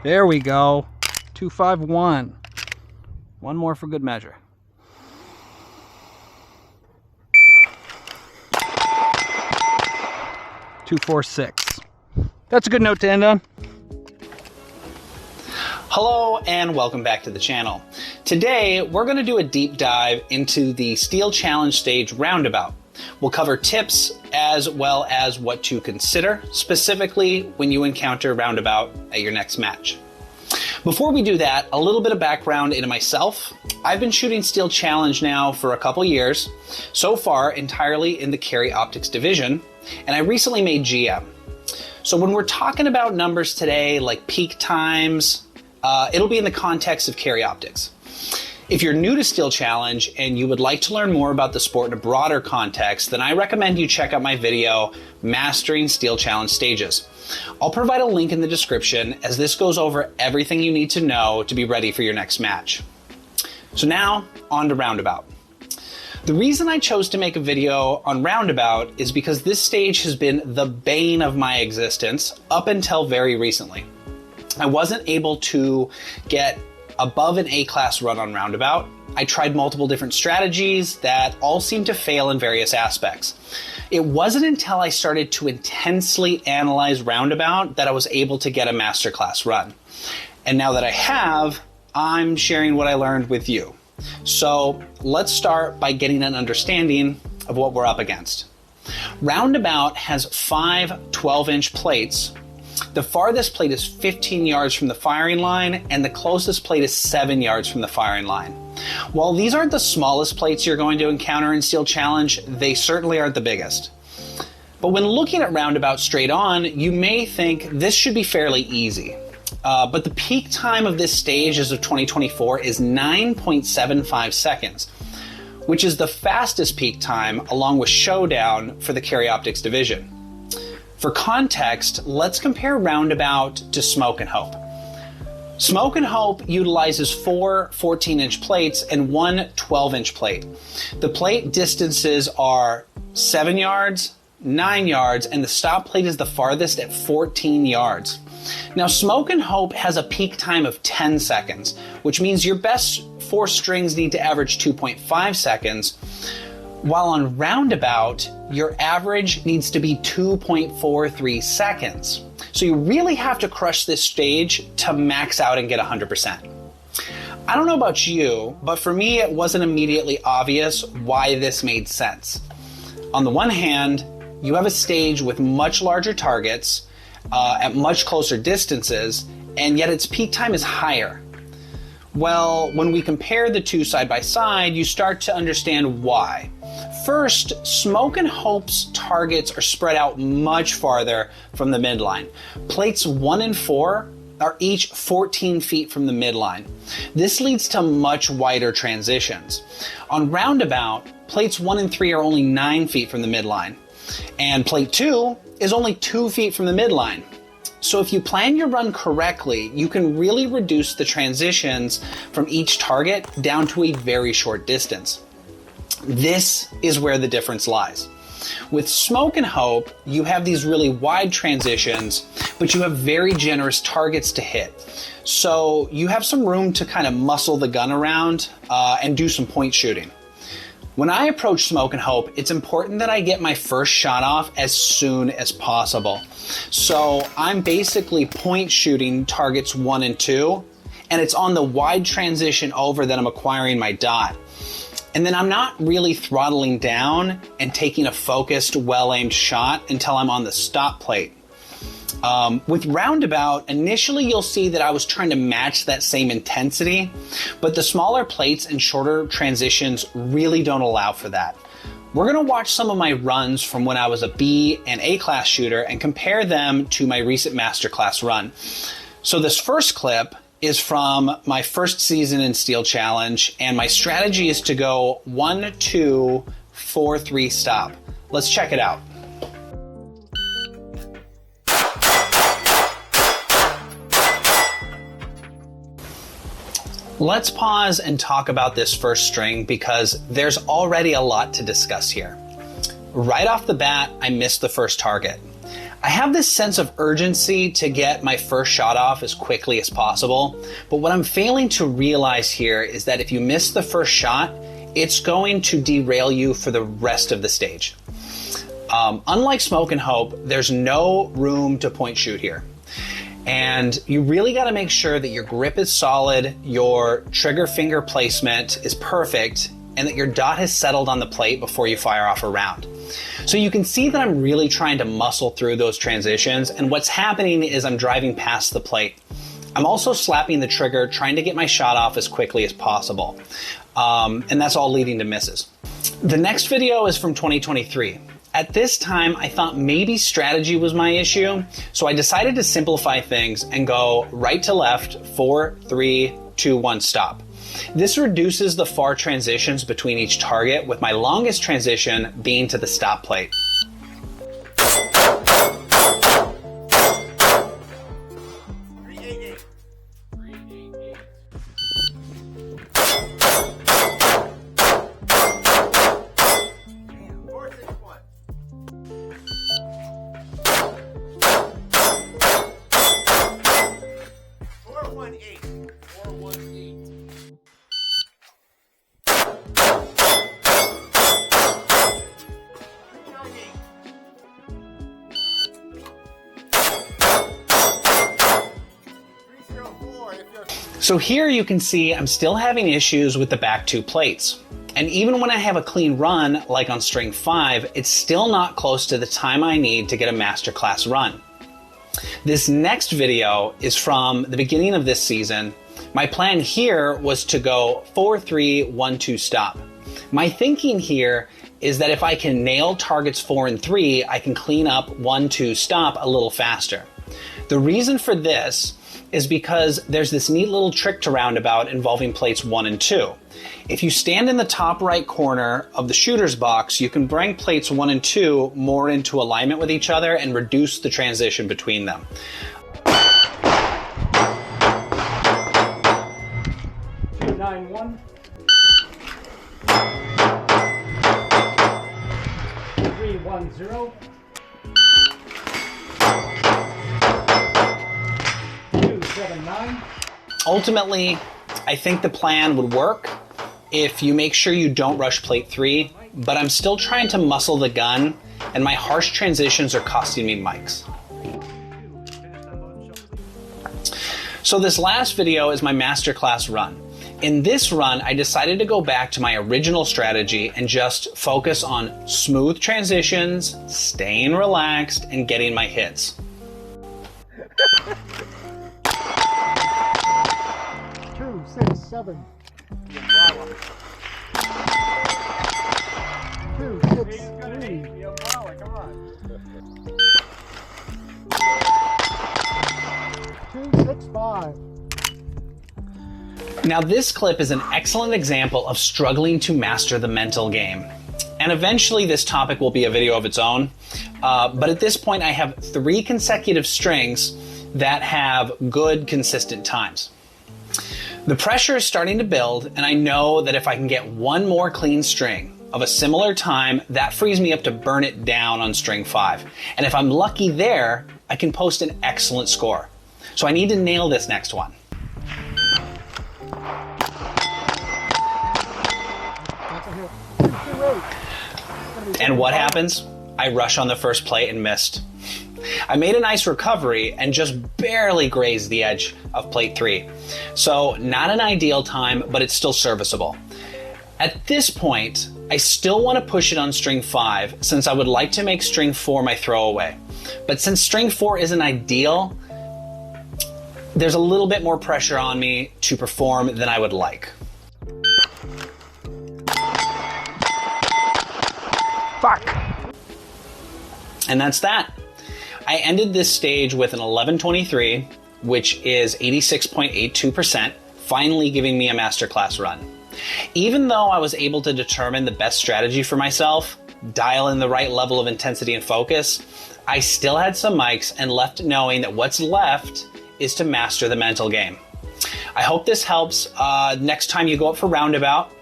There we go. 251. One more for good measure. .246. That's a good note to end on. Hello and welcome back to the channel. Today we're going to do a deep dive into the Steel Challenge stage Roundabout. We'll cover tips as well as what to consider specifically when you encounter Roundabout at your next match. Before we do that, a little bit of background into myself. I've been shooting Steel Challenge now for a couple years, so far entirely in the Carry Optics division, and I recently made GM. So when we're talking about numbers today, like peak times, it'll be in the context of Carry Optics. If you're new to Steel Challenge and you would like to learn more about the sport in a broader context, then I recommend you check out my video, Mastering Steel Challenge Stages. I'll provide a link in the description as this goes over everything you need to know to be ready for your next match. So now, on to Roundabout. The reason I chose to make a video on Roundabout is because this stage has been the bane of my existence up until very recently. I wasn't able to get above an A-class run on Roundabout. I tried multiple different strategies that all seemed to fail in various aspects. It wasn't until I started to intensely analyze Roundabout that I was able to get a masterclass run. And now that I have, I'm sharing what I learned with you. So let's start by getting an understanding of what we're up against. Roundabout has 5 12-inch plates. The farthest plate is 15 yards from the firing line, and the closest plate is 7 yards from the firing line. While these aren't the smallest plates you're going to encounter in Steel Challenge, they certainly aren't the biggest. But when looking at Roundabout straight on, you may think this should be fairly easy. But the peak time of this stage as of 2024 is 9.75 seconds, which is the fastest peak time along with Showdown for the Carry Optics division. For context, let's compare Roundabout to Smoke and Hope. Smoke and Hope utilizes 4 14-inch plates and 1 12-inch plate. The plate distances are 7 yards, 9 yards, and the stop plate is the farthest at 14 yards. Now, Smoke and Hope has a peak time of 10 seconds, which means your best 4 strings need to average 2.5 seconds, while on Roundabout, your average needs to be 2.43 seconds. So you really have to crush this stage to max out and get 100%. I don't know about you, but for me, it wasn't immediately obvious why this made sense. On the one hand, you have a stage with much larger targets at much closer distances, and yet its peak time is higher. Well, when we compare the two side by side, you start to understand why. First, Smoke and Hope's targets are spread out much farther from the midline. Plates 1 and 4 are each 14 feet from the midline. This leads to much wider transitions. On Roundabout, plates 1 and 3 are only 9 feet from the midline, and plate 2 is only 2 feet from the midline. So if you plan your run correctly, you can really reduce the transitions from each target down to a very short distance. This is where the difference lies. With Smoke and Hope, you have these really wide transitions, but you have very generous targets to hit. So you have some room to kind of muscle the gun around and do some point shooting. When I approach Smoke and Hope, it's important that I get my first shot off as soon as possible. So I'm basically point shooting targets 1 and 2, and it's on the wide transition over that I'm acquiring my dot. And then I'm not really throttling down and taking a focused, well-aimed shot until I'm on the stop plate. With Roundabout, initially you'll see that I was trying to match that same intensity, but the smaller plates and shorter transitions really don't allow for that. We're going to watch some of my runs from when I was a B and A class shooter and compare them to my recent masterclass run. So this first clip is from my first season in Steel Challenge, and my strategy is to go 1, 2, 4, 3 stop. Let's check it out. Let's pause and talk about this first string because there's already a lot to discuss here. Right off the bat, I missed the first target. I have this sense of urgency to get my first shot off as quickly as possible, but what I'm failing to realize here is that if you miss the first shot, it's going to derail you for the rest of the stage. Unlike Smoke and Hope, there's no room to point shoot here. And you really got to make sure that your grip is solid, your trigger finger placement is perfect, and that your dot has settled on the plate before you fire off a round. So you can see that I'm really trying to muscle through those transitions, and what's happening is I'm driving past the plate. I'm also slapping the trigger, trying to get my shot off as quickly as possible. And that's all leading to misses. The next video is from 2023. At this time, I thought maybe strategy was my issue, so I decided to simplify things and go right to left, 4, 3, 2, 1, stop. This reduces the far transitions between each target, with my longest transition being to the stop plate. So here you can see I'm still having issues with the back 2 plates. And even when I have a clean run, like on string 5, it's still not close to the time I need to get a masterclass run. This next video is from the beginning of this season. My plan here was to go 4, 3, 1, 2, stop. My thinking here is that if I can nail targets 4 and 3, I can clean up 1, 2, stop a little faster. The reason for this is because there's this neat little trick to Roundabout involving plates 1 and 2. If you stand in the top right corner of the shooter's box, you can bring plates 1 and 2 more into alignment with each other and reduce the transition between them. 291. 310. 279. Ultimately, I think the plan would work if you make sure you don't rush plate 3, but I'm still trying to muscle the gun, and my harsh transitions are costing me mics. So this last video is my masterclass run. In this run, I decided to go back to my original strategy and just focus on smooth transitions, staying relaxed, and getting my hits. 2, 6, 7. 2, 6, 3. 2, 6, 5. Now this clip is an excellent example of struggling to master the mental game. And eventually this topic will be a video of its own. But at this point I have 3 consecutive strings that have good, consistent times. The pressure is starting to build, and I know that if I can get one more clean string of a similar time, that frees me up to burn it down on string 5. And if I'm lucky there, I can post an excellent score. So I need to nail this next one. And what happens? I rush on the first plate and missed. I made a nice recovery and just barely grazed the edge of plate 3. So not an ideal time, but it's still serviceable. At this point, I still want to push it on string 5 since I would like to make string 4 my throwaway. But since string 4 isn't ideal, there's a little bit more pressure on me to perform than I would like. Fuck! And that's that. I ended this stage with an 1123, which is 86.82%, finally giving me a masterclass run. Even though I was able to determine the best strategy for myself, dial in the right level of intensity and focus, I still had some mics and left knowing that what's left is to master the mental game. I hope this helps. Next time you go up for Roundabout,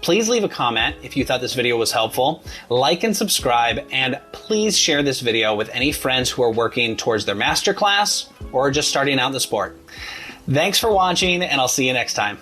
Please leave a comment if you thought this video was helpful, like and subscribe, and please share this video with any friends who are working towards their masterclass or just starting out in the sport. Thanks for watching, and I'll see you next time.